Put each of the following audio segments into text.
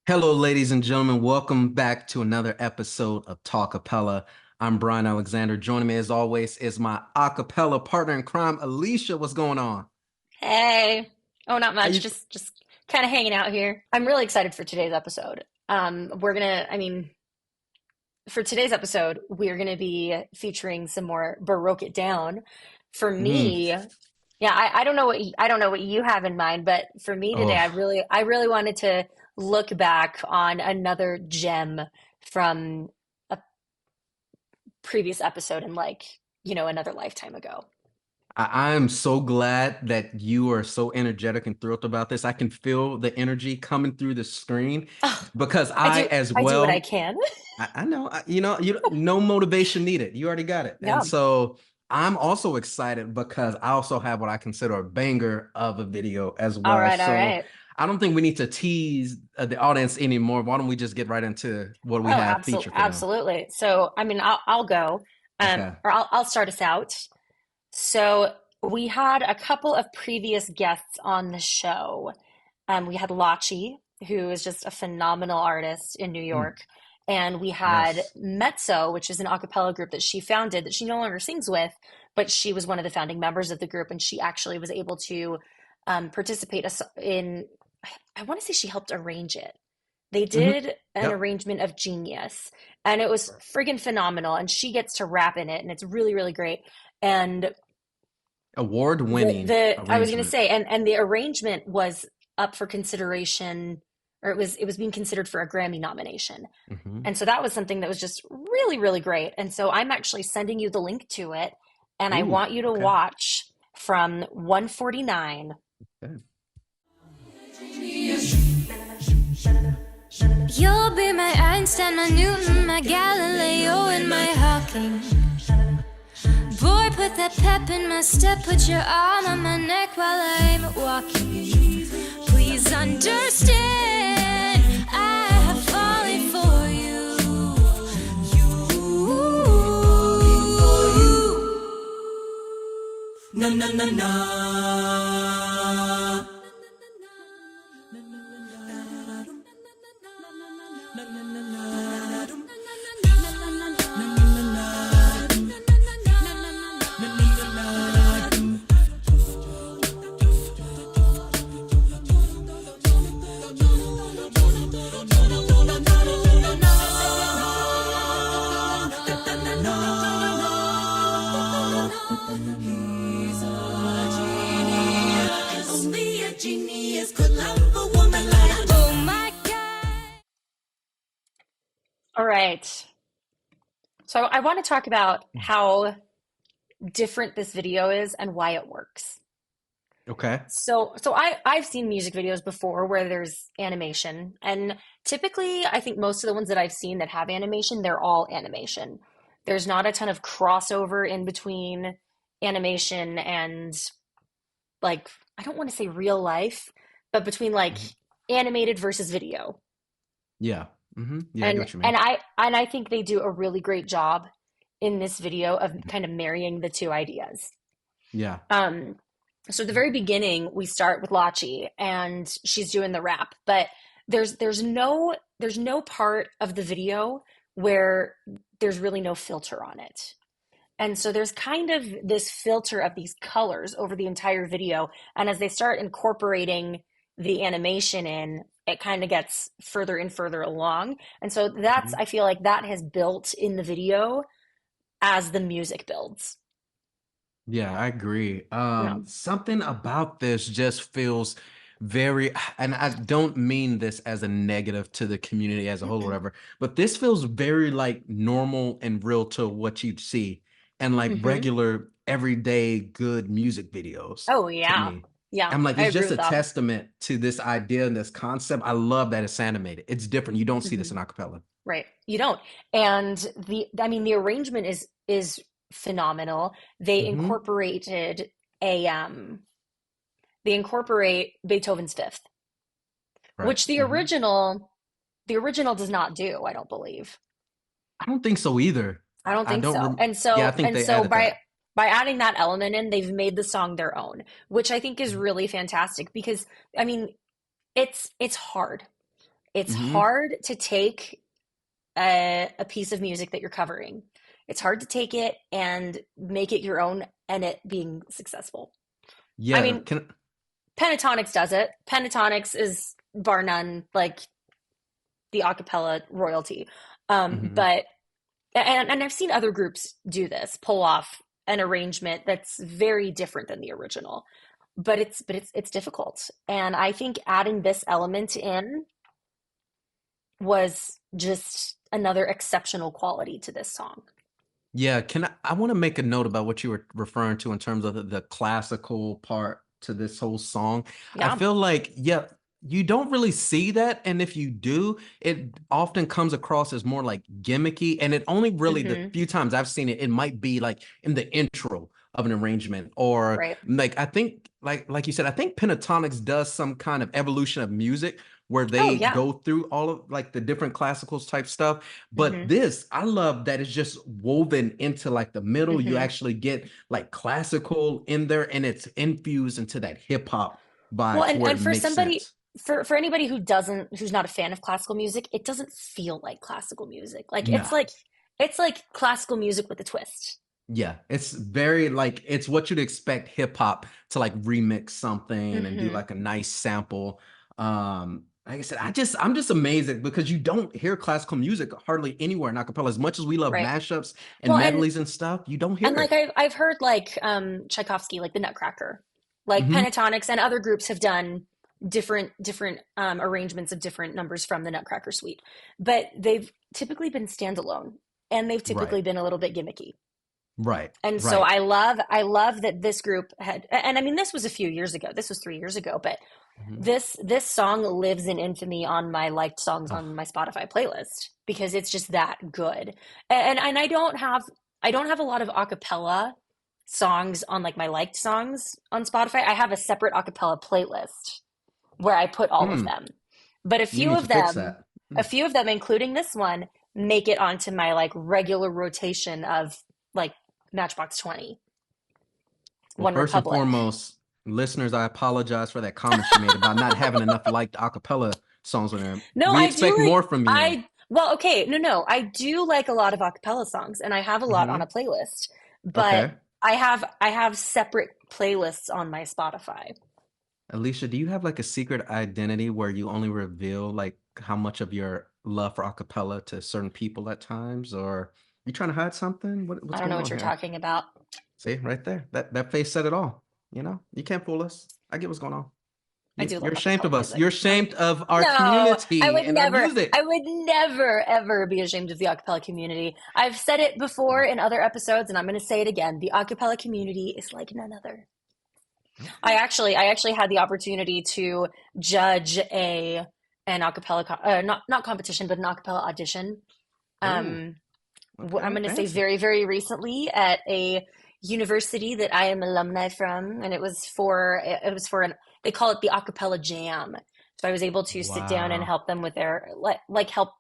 Hello, ladies and gentlemen. Welcome back to another episode of Talkappella. I'm Brian Alexander. Joining me, as always, is my acapella partner in crime, Alicia. What's going on? Hey. Oh, not How much. you? Just kind of hanging out here. I'm really excited for today's episode. For today's episode, we're gonna be featuring some more Baroque It Down. For Mm. me, yeah, I don't know I don't know what you have in mind, but for me today, Oh, I really wanted to look back on another gem from a previous episode and another lifetime ago. I'm so glad that you are so energetic and thrilled about this. I can feel the energy coming through the screen Oh, because I, as I do what I well, can. I know, no motivation needed. You already got it. And Yeah. so I'm also excited because I also have what I consider a banger of a video as All well. right, all So right. I don't think we need to tease the audience anymore. Why don't we just get right into what we Oh, have featured for them? absolutely. So, I'll go, Okay. or I'll start us out. So, we had a couple of previous guests on the show. We had Lachi, who is just a phenomenal artist in New Mm, York, and we had yes. Mezzo, which is an a cappella group that she founded that she no longer sings with, but she was one of the founding members of the group, and she actually was able to participate in. I want to say she helped arrange it. They Hmm. did an Yep. arrangement of Genius, and it was friggin' phenomenal. And she gets to rap in it, and it's really, really great. And Award-winning the I was gonna arrangement. say, and the arrangement was up for consideration, or it was being considered for a Grammy nomination. Hmm. And so that was something that was just really, really great. And so I'm actually sending you the link to it, and I Ooh, want you to okay. watch from 149. Good. You'll be my Einstein, my Newton, my Galileo, and my Hawking. Boy, put that pep in my step, put your arm on my neck while I'm walking. Please understand, I have fallen for you. Na na na na. He's a genius. Only a genius could love a woman like. Oh my God. All right. So I want to talk about how different this video is and why it works. Okay. I've seen music videos before where there's animation, and typically I think most of the ones that I've seen that have animation, they're all animation. There's not a ton of crossover in between animation and, like, I don't want to say real life, but between like Mhm. animated versus video. Yeah. Yeah, I get what you mean. And I think they do a really great job in this video of kind of marrying the two ideas. Yeah. Um, so at the very beginning, we start with Lachi and she's doing the rap, but there's no part of the video where there's really no filter on it. And so there's kind of this filter of these colors over the entire video. And as they start incorporating the animation in, it kind of gets further and further along. And so Mhm. I feel like that has built in the video as the music builds. Yeah, I agree. Yeah. Something about this just feels very, and I don't mean this as a negative to the community as a whole or whatever, but this feels very like normal and real to what you'd see and like Hmm. regular everyday good music videos Oh, to yeah. me. Yeah, I'm like, I it's agree just with a that. testament to this idea and this concept. I love that it's animated. It's different. You don't see this Hmm. in acapella. Right. You don't. And the arrangement is phenomenal. They Hmm. incorporated a they incorporate Beethoven's Fifth, Right. which the original does not do, I don't believe. I don't think so either. I don't I think don't so. rem Yeah, I think And they so added that. by adding that element in, they've made the song their own, which I think is really fantastic because I mean, it's hard. It's Hmm. hard to take a piece of music that you're covering. It's hard to take it and make it your own and it being successful. I Yeah, mean, Pentatonics does it. Pentatonics is bar none like the acapella royalty. mhm. But and I've seen other groups do this, pull off an arrangement that's very different than the original. But it's difficult. And I think adding this element in was just another exceptional quality to this song. Yeah, I want to make a note about what you were referring to in terms of the classical part to this whole song. I Yeah. feel like, yeah, you don't really see that. And if you do, it often comes across as more like gimmicky. And it only really, the Hmm. few times I've seen it, it might be like in the intro of an arrangement, or Right. like I think like you said, I think Pentatonics does some kind of evolution of music where Oh they yeah. go through all of like the different classicals type stuff. But Hmm. this, I love that it's just woven into like the middle. You Hmm. actually get like classical in there, and it's infused into that hip hop Well, vibe to where and it for makes somebody sense. for anybody who's not a fan of classical music, it doesn't feel like classical music. Like No. it's like classical music with a twist. Yeah, it's very like it's what you'd expect hip hop to like remix something and do Hmm. like a nice sample. Like I said, I'm just amazed because you don't hear classical music hardly anywhere in acapella. As much as we love Right. mashups and Well, medleys and stuff, you don't and hear like it. I've heard like Tchaikovsky, like the Nutcracker, like Hmm. Pentatonics and other groups have done different arrangements of different numbers from the Nutcracker suite, but they've typically been standalone and they've Right, typically been a little bit gimmicky. right, And so right. I love that this group had, and I mean this was a few years ago. This was 3 years ago, but Mhm. this song lives in infamy on my liked songs Oh, on my Spotify playlist because it's just that good. And I don't have a lot of acapella songs on like my liked songs on Spotify. I have a separate acapella playlist where I put all of hmm. them. But You need to fix that. a few of them, including this one, make it onto my like regular rotation of like Matchbox 20, Well, One first and Republic. foremost, listeners, I apologize for that comment you made about not having enough liked acapella songs on there. No, We I do expect like more from you. well, okay, no. I do like a lot of acapella songs and I have a lot on a Hmm. playlist, but Okay. I have separate playlists on my Spotify. Alicia, do you have like a secret identity where you only reveal like how much of your love for acapella to certain people at times, or you trying to hide something? I What's don't know going what on you're here? talking about. See, right there. That face said it all. You can't fool us. I get what's going on. I do You're love ashamed acapella of us. music. You're ashamed of our No, community and our I music. would never, ever be ashamed of the acapella community. I've said it before in other episodes, and I'm going to say it again. The acapella community is like none other. Okay. I actually had the opportunity to judge an acapella, not competition, but an acapella audition. Oh, Um, I'm okay. going to say Fancy. very, very recently at a university that I am alumni from, and it was for they call it the acapella jam. So I was able to sit down and Wow. help them with their like help.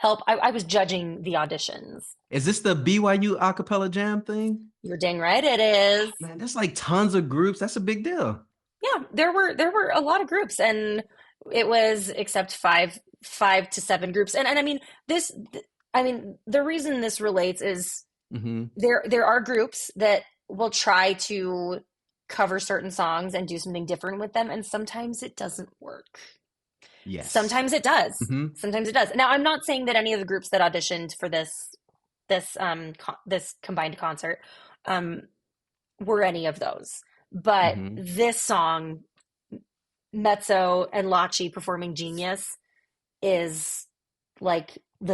I was judging the auditions. Is this the BYU acapella jam thing? You're dang right it is. Man, there's like tons of groups. That's a big deal. Yeah, there were a lot of groups, and it was except five to seven groups. And I mean the reason this relates is Hmm. there are groups that will try to cover certain songs and do something different with them, and sometimes it doesn't work. Yes. Sometimes it does. Hmm. Sometimes it does. Now, I'm not saying that any of the groups that auditioned for this combined concert um were any of those. But Hmm. this song, Mezzo and Laci performing Genius, is like the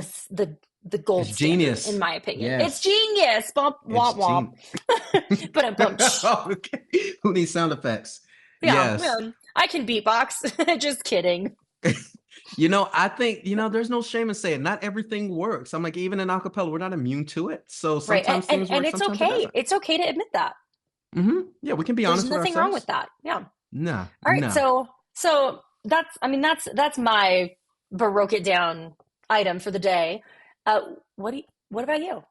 It's gold standard, in genius. my opinion. It's Yes. genius. Bump It's womp womp. genius. But I'm pumped. Okay. Who needs sound effects? Yeah, Yes. I can beatbox. Just kidding. I think, there's no shame in saying not everything works. I'm like, even in acapella, we're not immune to it. So Right. And, sometimes and things and work, it's sometimes it okay. doesn't. It's okay to admit that. Yeah, we can be There's honest with nothing wrong with ourselves. that. Yeah. No, All right. no. So that's my Baroque It Down item for the day. Uh, what about you?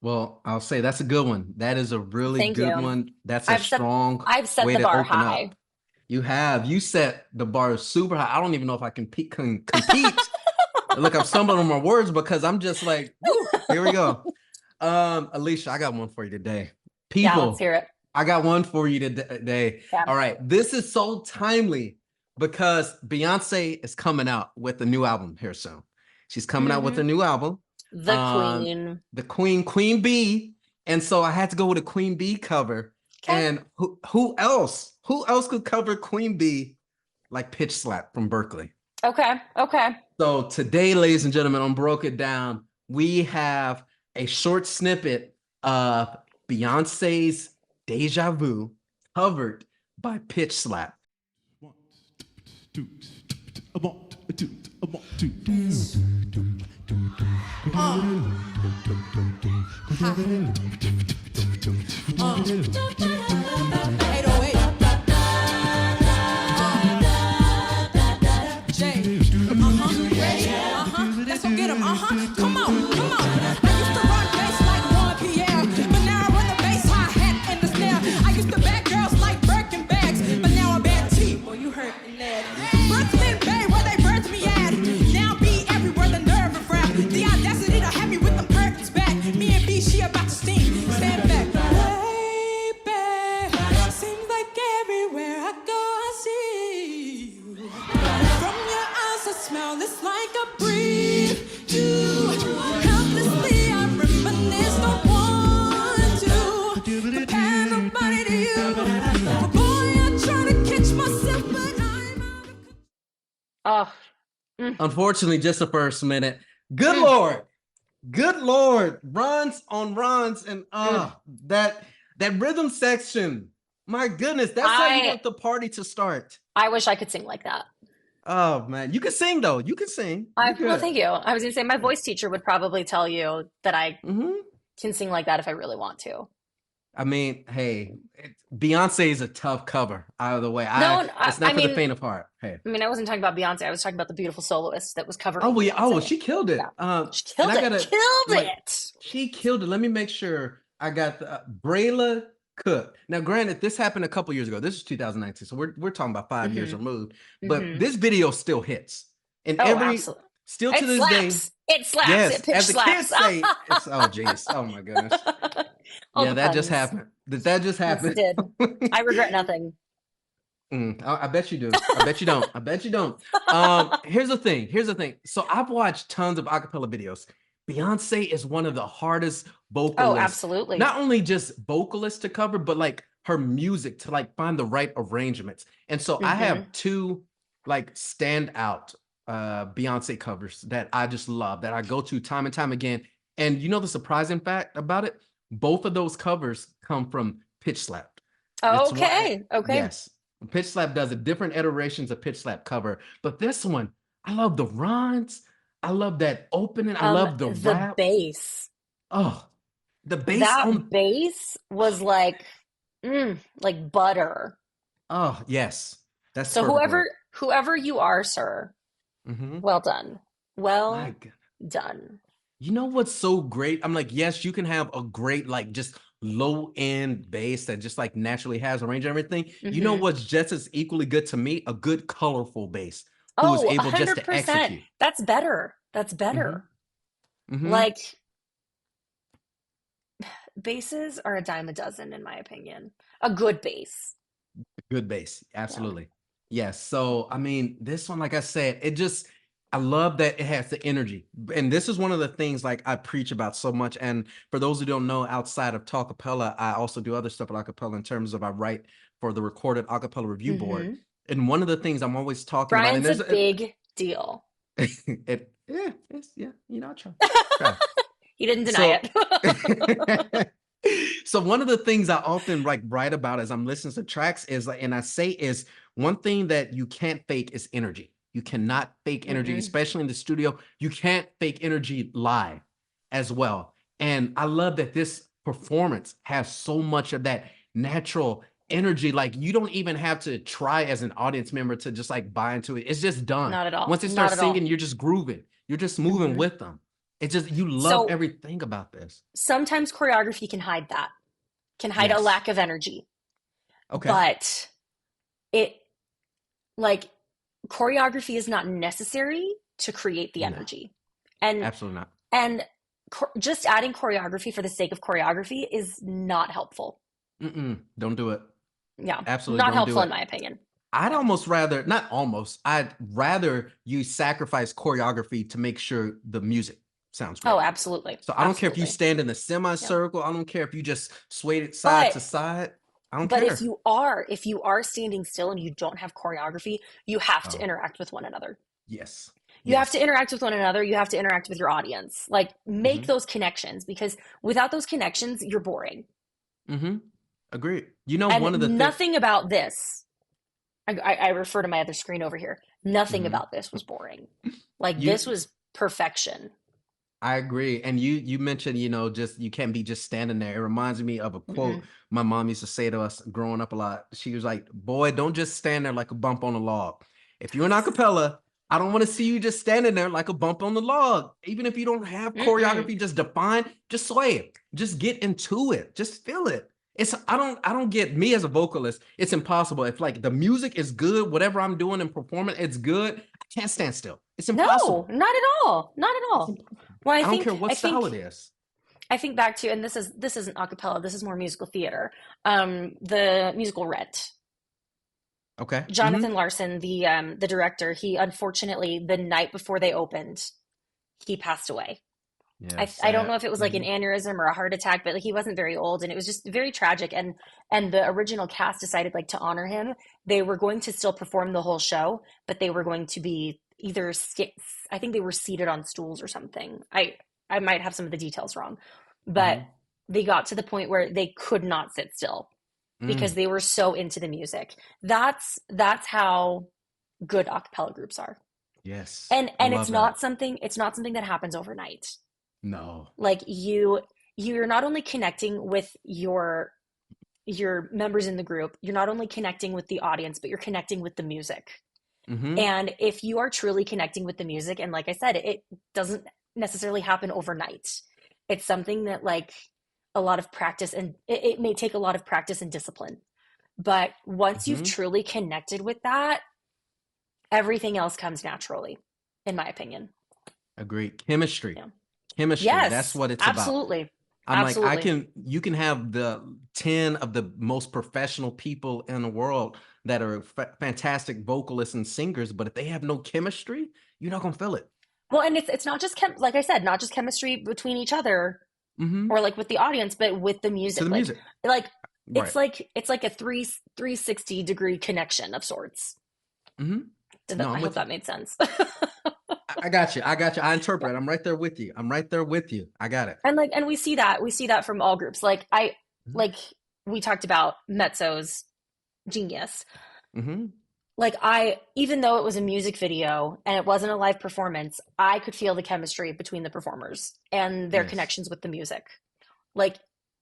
Well, I'll say that's a good one. That is a really Thank good you. one. That's a I've set strong I've set way the to bar open high. up. You set the bar super high. I don't even know if I can compete. Look, I'm stumbling on my words because I'm just like, woo, here we go. Elicia, I got one for you today. Yeah, let's People, hear it. I got one for you today. Yeah. All right. This is so timely because Beyonce is coming out with a new album here soon. She's coming out with a new album. The Queen. The Queen Bee. And so I had to go with a Queen Bee cover. Okay. And who else? Who else could cover Queen Bee like Pitch Slap from Berkeley? Okay. So today, ladies and gentlemen, on Baroque It Down, we have a short snippet of Beyonce's Deja Vu covered by Pitch Slap. 1, 2, 1, 2, 1, 2. Let's go get 'em. Come on. I used to run bass like Juan Pierre, but now I run the bass hi-hat and the snare. I used to bag girls like Birkin bags, but now I bag T. Boy, you hurt me, lad. Brooklyn Bay, where they birthed me at. Now be everywhere, the nerve of rap. The audacity to have me with them curtains back. Me and B, she about to steam. Stand back. Baby, seems like everywhere I go, I see you. From your eyes, I smell this like a breeze. Helplessly, I reminisce, don't want to compare nobody to you. But boy, I try to catch myself, but I'm out of Oh, Unfortunately, just the first minute. Good Lord, runs on runs, and that rhythm section. My goodness, that's how you want the party to start. I wish I could sing like that. Oh man, you can sing though. You can sing. Well, thank you. I was gonna say my voice teacher would probably tell you that I can sing like that if I really want to. I mean, hey, Beyonce is a tough cover. Out of the way, it's not I for the mean, faint of heart. Hey, I mean, I wasn't talking about Beyonce. I was talking about the beautiful soloist that was covering. oh yeah, Beyonce. she killed it. She killed it. She killed it. Let me make sure I got the Brayla Cook. Now, granted, this happened a couple years ago. This is 2019, so we're talking about 5 years removed. But this video still hits, and Absolutely. still It to this slaps. day. It slaps. Yes, It pitch as the slaps. kids say, it's, oh jeez, oh my goodness. All Yeah, the that just puns. happened. Did that just Yes, happen? it did. I regret nothing. I bet you do. I bet you don't. I bet you don't. Here's the thing. So I've watched tons of acapella videos. Beyonce is one of the hardest vocalists. Oh, absolutely. Not only just vocalists to cover, but like her music to like find the right arrangements. And so I have two like standout Beyonce covers that I just love, that I go to time and time again. And you know the surprising fact about it? Both of those covers come from Pitch Slap. Okay. Yes. Pitch Slap does a different iterations of Pitch Slap cover, but this one, I love the runs. I love that opening. I love the rap. Bass. Oh, the bass. That bass was like butter. Oh, yes. That's so whoever you are, sir, well done. Well done. You know what's so great? I'm like, yes, you can have a great, like, just low end bass that just like naturally has a range and everything. You know what's just as equally good to me? A good colorful bass who is able 100%. Just to execute. That's better. Like, basses are a dime a dozen, in my opinion. A good bass. Good bass, absolutely. Yeah. Yes. So I mean, this one, like I said, I love that it has the energy. And this is one of the things like I preach about so much. And for those who don't know, outside of Talkappella, I also do other stuff at acapella in terms of I write for the Recorded Acapella Review Board. And one of the things I'm always talking about, and Brian's a big deal. I try. He didn't deny it. So one of the things I often like write about as I'm listening to tracks is like, and I say is one thing that you can't fake is energy. You cannot fake energy, especially in the studio. You can't fake energy live as well. And I love that this performance has so much of that natural energy. Like you don't even have to try as an audience member to just like buy into it. It's just done. Not at all. Once they start singing, you're just grooving. You're just moving with them. It's just, you love everything about this. Sometimes choreography can hide that, a lack of energy. Okay. But like choreography is not necessary to create the No, energy. And absolutely not. and just adding choreography for the sake of choreography is not helpful. Don't do it. Yeah, Absolutely not don't do helpful in it. my opinion. I'd rather you sacrifice choreography to make sure the music sounds great. Oh, absolutely. So I don't care if you Absolutely. stand in a Yep. semicircle. I don't care if you just sway it side to But side. I don't but care. if you are standing still and you don't have choreography, you have to Oh, interact with one another. yes. You have to Yes. interact with one another. You have to interact with your audience. Like make Mm-hmm. those connections, because without those connections, you're boring. Mm-hmm. Agreed. You know, And one of the things. nothing about this, I refer to my other screen over here. Nothing Mm-hmm. about this was boring. Like this You was perfection. I agree. And you mentioned, just you can't be just standing there. It reminds me of a quote Mm-mm. my mom used to say to us growing up a lot. She was like, "Boy, don't just stand there like a bump on a log. If you're in acapella, I don't want to see you just standing there like a bump on the log. Even if you don't have Mm-mm. choreography just defined, just sway it. Just get into it. Just feel it. I don't get me as a vocalist. It's impossible. If like the music is good, whatever I'm doing and performing, it's good. I can't stand still. It's No, impossible. not at all. Not at It's all. impossible. Well, I don't care what style it is. I think back to, and this isn't a cappella, this is more musical theater. The musical Rent. Okay. Jonathan Larson, the director, he unfortunately, the night before they opened, he passed away. Yeah, I don't know sad. if it was like an aneurysm or a heart attack, but he wasn't very old, and it was just very tragic. And the original cast decided like to honor him. They were going to still perform the whole show, but they were going to be either I think they were seated on stools or something. I might have some of the details wrong, but they got to the point where they could not sit still because they were so into the music. That's how good a cappella groups are. Yes. And I it's love not that. something that happens overnight. No. Like you're not only connecting with your members in the group, you're not only connecting with the audience, but you're connecting with the music. Mm-hmm. And if you are truly connecting with the music, and like I said, it doesn't necessarily happen overnight. It's something that like a lot of practice, and it may take a lot of practice and discipline. But once you've truly connected with that, everything else comes naturally, in my opinion. Agreed. Chemistry. Yeah. Chemistry. Yes, That's what it's about. absolutely. I'm Absolutely. like, you can have the 10 of the most professional people in the world that are fantastic vocalists and singers, but if they have no chemistry, you're not gonna feel it. Well, and it's not just like I said, not just chemistry between each other Mm-hmm. or like with the audience, but with the music. To the music. Like Right. it's like a 360-degree connection of sorts. Mm-hmm. No, I I'm hope with you. that made sense. I got you. I interpret. I'm right there with you. I got it. And we see that from all groups. Like Mhm. like we talked about Mezzo's genius. Mm-hmm. Like even though it was a music video and it wasn't a live performance, I could feel the chemistry between the performers and their Yes. connections with the music. Like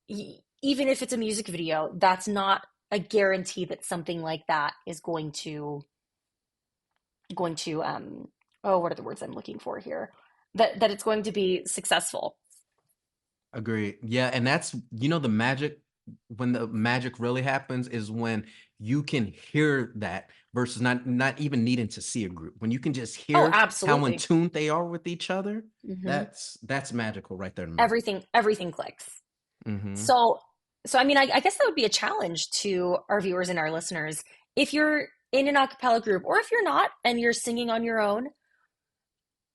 even if it's a music video, that's not a guarantee that something like that is going to oh, what are the words I'm looking for here? That it's going to be successful. Agreed. Yeah, and that's the magic. When the magic really happens is when you can hear that versus not even needing to see a group. When you can just Oh, hear how in absolutely. tune they are with each other, hmm that's magical right there to me. Everything clicks. Mm-hmm. So I mean, I guess that would be a challenge to our viewers and our listeners. If you're in an a cappella group, or if you're not and you're singing on your own,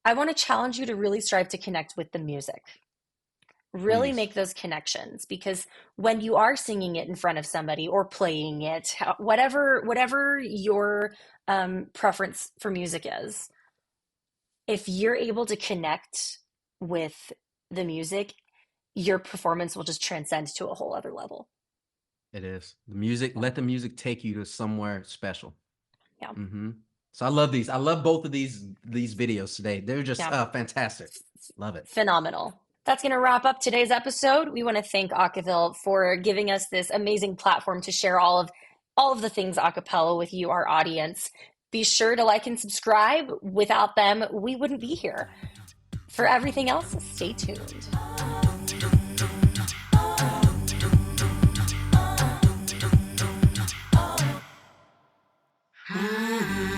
I want to challenge you to really strive to connect with the music. Really Please. make those connections, because when you are singing it in front of somebody or playing it, whatever your preference for music is, if you're able to connect with the music, your performance will just transcend to a whole other level. It is. The music, Yeah. let the music take you to somewhere special. Yeah. Mm-hmm. So I love these. I love both of these videos today. They're just Yeah. fantastic. Love it. Phenomenal. That's going to wrap up today's episode. We want to thank Acaville for giving us this amazing platform to share all of the things a cappella with you, our audience. Be sure to like and subscribe. Without them, we wouldn't be here. For everything else, stay tuned. Ah.